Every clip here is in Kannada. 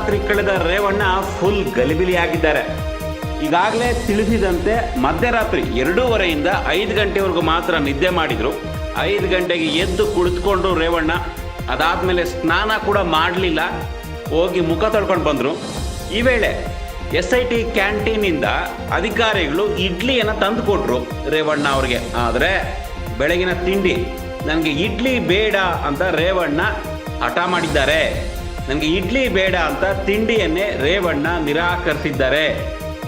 ಮಧ್ಯರಾತ್ರಿ ಕಳೆದ ರೇವಣ್ಣ ಫುಲ್ ಗಲಿಬಿಲಿಯಾಗಿದ್ದಾರೆ. ಈಗಾಗಲೇ ತಿಳಿಸಿದಂತೆ ಮಧ್ಯರಾತ್ರಿ 2:30ಯಿಂದ 5 ಗಂಟೆವರೆಗೂ ಮಾತ್ರ ನಿದ್ದೆ ಮಾಡಿದ್ರು. 5 ಗಂಟೆಗೆ ಎದ್ದು ಕುಳಿತುಕೊಂಡ್ರು ರೇವಣ್ಣ. ಅದಾದ್ಮೇಲೆ ಸ್ನಾನ ಕೂಡ ಮಾಡಲಿಲ್ಲ, ಹೋಗಿ ಮುಖ ತೊಳ್ಕೊಂಡು ಬಂದರು. ಈ ವೇಳೆ SIT ಕ್ಯಾಂಟೀನಿಂದ ಅಧಿಕಾರಿಗಳು ಇಡ್ಲಿಯನ್ನು ತಂದು ಕೊಟ್ಟರು ರೇವಣ್ಣ ಅವ್ರಿಗೆ. ಆದರೆ ಬೆಳಗಿನ ತಿಂಡಿ ನನಗೆ ಇಡ್ಲಿ ಬೇಡ ಅಂತ ರೇವಣ್ಣ ಹಠ ಮಾಡಿದ್ದಾರೆ. ನನಗೆ ಇಡ್ಲಿ ಬೇಡ ಅಂತ ತಿಂಡಿಯನ್ನೇ ರೇವಣ್ಣ ನಿರಾಕರಿಸಿದ್ದಾರೆ.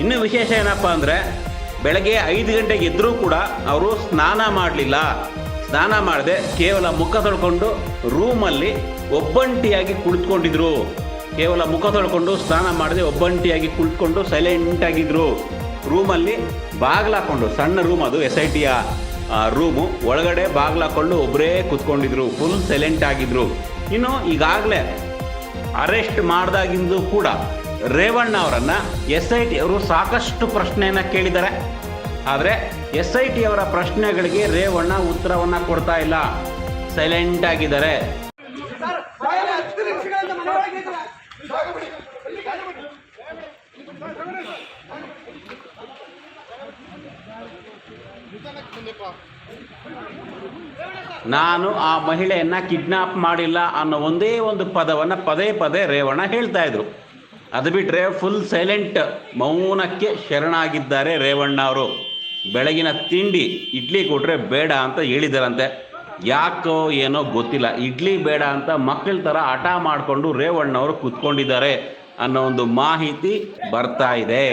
ಇನ್ನು ವಿಶೇಷ ಏನಪ್ಪ ಅಂದರೆ, ಬೆಳಗ್ಗೆ 5 ಗಂಟೆಗೆ ಎದ್ದರೂ ಕೂಡ ಅವರು ಸ್ನಾನ ಮಾಡಲಿಲ್ಲ. ಸ್ನಾನ ಮಾಡದೆ ಕೇವಲ ಮುಖ ತೊಳ್ಕೊಂಡು ರೂಮಲ್ಲಿ ಒಬ್ಬಂಟಿಯಾಗಿ ಕುಳಿತುಕೊಂಡಿದ್ರು. ಕೇವಲ ಮುಖ ತೊಳ್ಕೊಂಡು ಸ್ನಾನ ಮಾಡದೆ ಒಬ್ಬಂಟಿಯಾಗಿ ಕುಳಿತುಕೊಂಡು ಸೈಲೆಂಟಾಗಿದ್ದರು. ರೂಮಲ್ಲಿ ಬಾಗಿಲಾಕೊಂಡು, ಸಣ್ಣ ರೂಮ್ ಅದು SITಯ ರೂಮು, ಒಳಗಡೆ ಬಾಗಿಲಾಕೊಂಡು ಒಬ್ಬರೇ ಕೂತ್ಕೊಂಡಿದ್ರು. ಫುಲ್ ಸೈಲೆಂಟ್ ಆಗಿದ್ರು. ಇನ್ನು ಈಗಾಗಲೇ ಅರೆಸ್ಟ್ ಮಾಡಿದಾಗಿಂದು ಕೂಡ ರೇವಣ್ಣ ಅವರನ್ನು SIT ಅವರು ಸಾಕಷ್ಟು ಪ್ರಶ್ನೆಯನ್ನು ಕೇಳಿದ್ದಾರೆ. ಆದರೆ SIT ಅವರ ಪ್ರಶ್ನೆಗಳಿಗೆ ರೇವಣ್ಣ ಉತ್ತರವನ್ನು ಕೊಡ್ತಾ ಇಲ್ಲ, ಸೈಲೆಂಟ್ ಆಗಿದ್ದಾರೆ. ನಾನು ಆ ಮಹಿಳೆಯನ್ನ ಕಿಡ್ನಾಪ್ ಮಾಡಿಲ್ಲ ಅನ್ನೋ ಒಂದೇ ಒಂದು ಪದವನ್ನು ಪದೇ ಪದೇ ರೇವಣ್ಣ ಹೇಳ್ತಾ ಇದ್ರು. ಅದು ಬಿಟ್ಟರೆ ಫುಲ್ ಸೈಲೆಂಟ್, ಮೌನಕ್ಕೆ ಶರಣಾಗಿದ್ದಾರೆ ರೇವಣ್ಣ ಅವರು. ಬೆಳಗಿನ ತಿಂಡಿ ಇಡ್ಲಿ ಕೊಟ್ಟರೆ ಬೇಡ ಅಂತ ಹೇಳಿದಾರಂತೆ. ಯಾಕೋ ಏನೋ ಗೊತ್ತಿಲ್ಲ, ಇಡ್ಲಿ ಬೇಡ ಅಂತ ಮಕ್ಕಳ ಥರ ಹಠ ಮಾಡಿಕೊಂಡು ರೇವಣ್ಣ ಅವರು ಕೂತ್ಕೊಂಡಿದ್ದಾರೆ ಅನ್ನೋ ಒಂದು ಮಾಹಿತಿ ಬರ್ತಾ ಇದೆ.